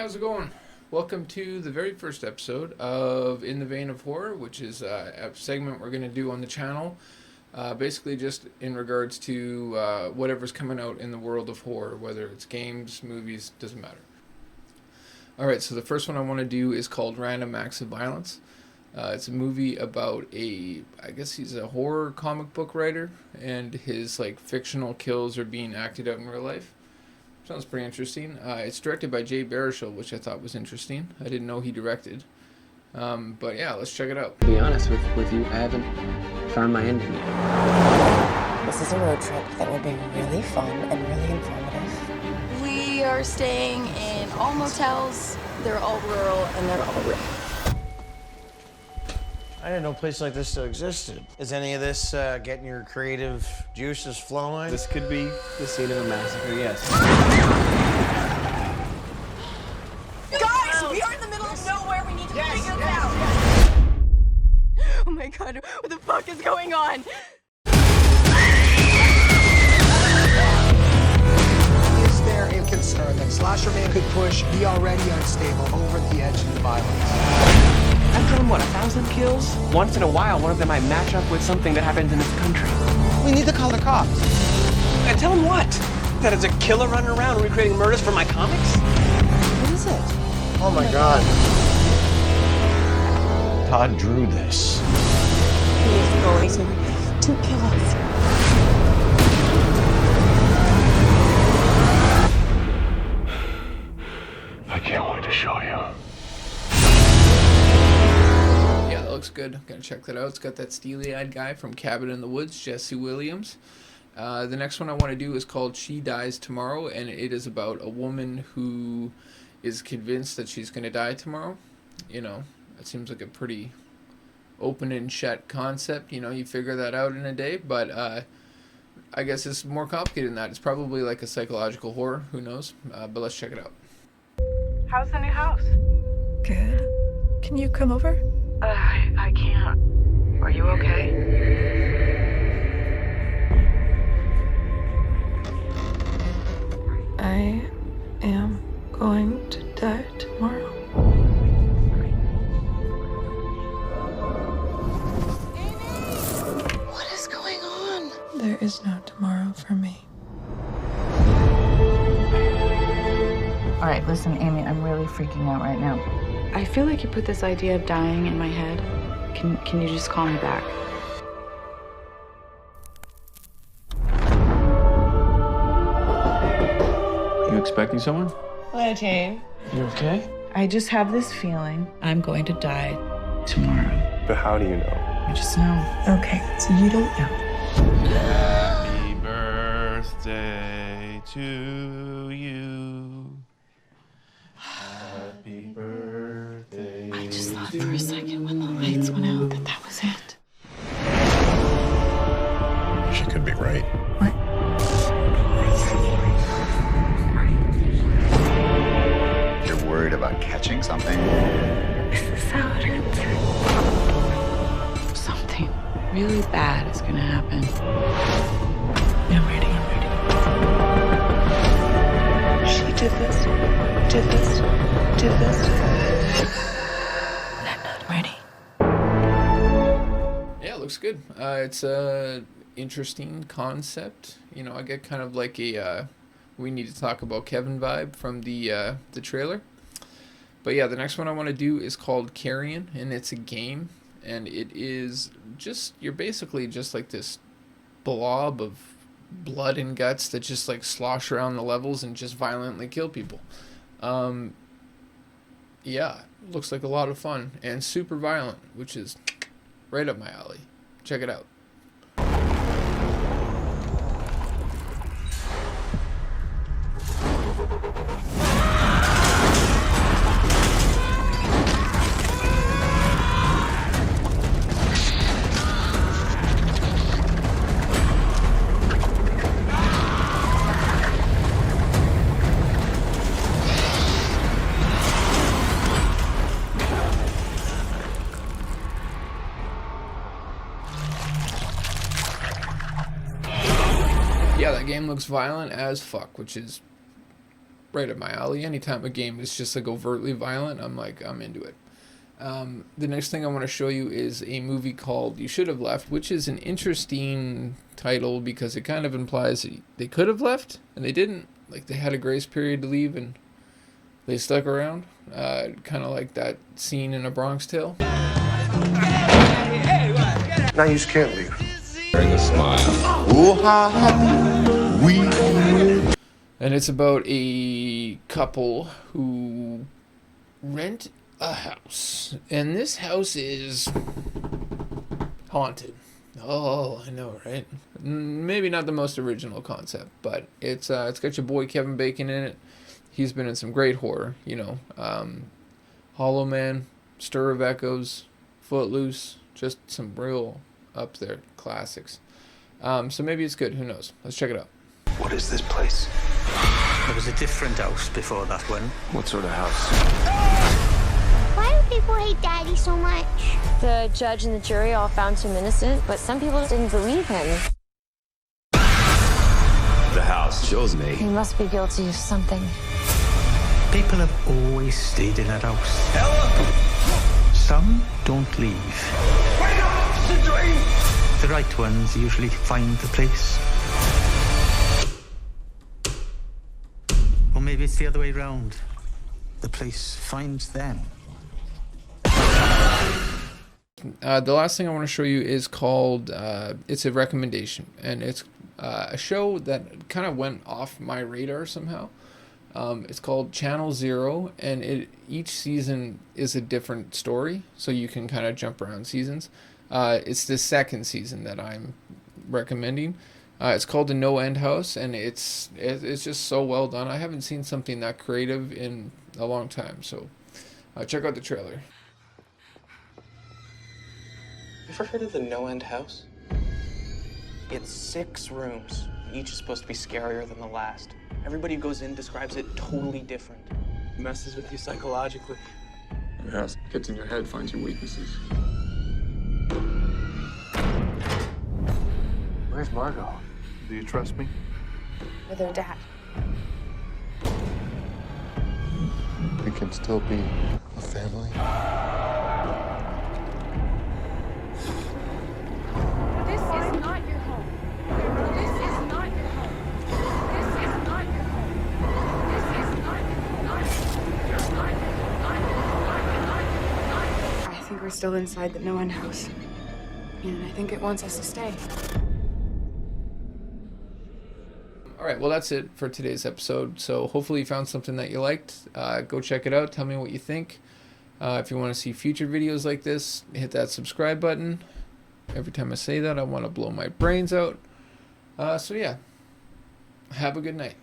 how's it going? Welcome to the very first episode of In the Vein of Horror, which is a segment we're going to do on the channel. Basically just in regards to whatever's coming out in the world of horror, whether it's games, movies, doesn't matter. Alright, so the first one I want to do is called Random Acts of Violence. It's a movie about I guess he's a horror comic book writer, and his fictional kills are being acted out in real life. Sounds pretty interesting. It's directed by Jay Baruchel, which I thought was interesting. I didn't know he directed. But yeah, let's check it out. To be honest with you, I haven't found my ending yet. This is a road trip that will be really fun and really informative. We are staying in all motels. They're all rural and they're all real. I didn't know a place like this still existed. Is any of this getting your creative juices flowing? This could be the scene of a massacre, yes. Guys, we are in the middle of nowhere. We need to figure this out. Oh my god, what the fuck is going on? Is there a concern that Slasher Man could push the already unstable over the edge of violence? I've drawn, 1,000 kills? Once in a while, one of them might match up with something that happens in this country. We need to call the cops. And tell them what? That it's a killer running around recreating murders from my comics? What is it? Oh my god. Todd drew this. He's going to kill us. I can't wait to show you. Yeah, that looks good. I'm gonna check that out. It's got that steely-eyed guy from Cabin in the Woods, Jesse Williams. The next one I want to do is called She Dies Tomorrow, and it is about a woman who is convinced that she's going to die tomorrow. You know, it seems like a pretty open and shut concept. You know, you figure that out in a day, but I guess it's more complicated than that. It's probably like a psychological horror. Who knows? But let's check it out. How's the new house? Good. Can you come over? I can't. Are you okay? I am going to die tomorrow. What is going on? There is no tomorrow for me. All right, listen, Amy, I'm really freaking out right now. I feel like you put this idea of dying in my head. Can you just call me back? You expecting someone? Hello, Jane. You okay? I just have this feeling I'm going to die tomorrow. But how do you know? I just know. Okay, so you don't know. Happy birthday to you. Happy birthday. I just thought for a second when the lights went out that was it. She could be right. What? You're worried about catching something? This is how it ends. Something really bad is gonna happen. I'm ready. She did this. Did this. Did this. I'm not ready. Yeah, it looks good. It's a interesting concept. You know, I get kind of like a we need to talk about Kevin vibe from the trailer. But yeah, the next one I want to do is called Carrion, and it's a game, and it is just, you're basically just like this blob of blood and guts that just slosh around the levels and just violently kill people. Yeah, looks like a lot of fun and super violent, which is right up my alley. Check it out. Yeah, that game looks violent as fuck, which is right up my alley. Anytime a game is just like overtly violent, I'm into it. The next thing I want to show you is a movie called You Should Have Left, which is an interesting title because it kind of implies that they could have left and they didn't. Like they had a grace period to leave and they stuck around. Kind of like that scene in A Bronx Tale. Now you just can't leave. Bring a smile. And it's about a couple who rent a house. And this house is haunted. Oh, I know, right? Maybe not the most original concept, but it's got your boy Kevin Bacon in it. He's been in some great horror, Hollow Man, Stir of Echoes, Footloose, just some real up there classics. So maybe it's good. Who knows? Let's check it out. What is this place? There was a different house before that one. What sort of house? Why do people hate Daddy so much? The judge and the jury all found him innocent, but some people didn't believe him. The house shows me. He must be guilty of something. People have always stayed in that house. Some don't leave. The right ones usually find the place. Or maybe it's the other way around. The place finds them. The last thing I want to show you is called, it's a recommendation, and it's a show that kind of went off my radar somehow. It's called Channel Zero, and each season is a different story, so you can kind of jump around seasons. It's the second season that I'm recommending. It's called The No End House, and it's just so well done. I haven't seen something that creative in a long time, so check out the trailer. You ever heard of the No End House? It's 6 rooms. Each is supposed to be scarier than the last. Everybody who goes in describes it totally different. It messes with you psychologically. The house gets in your head, finds your weaknesses. Where's Margot? Do you trust me? With her dad. We can still be a family. This is not your home. This is not your home. This is not your home. This is not your home. I think we're still inside the No End House. And I think it wants us to stay. All right, well, that's it for today's episode. So hopefully you found something that you liked. Go check it out. Tell me what you think. If you want to see future videos like this, hit that subscribe button. Every time I say that, I want to blow my brains out. So yeah, have a good night.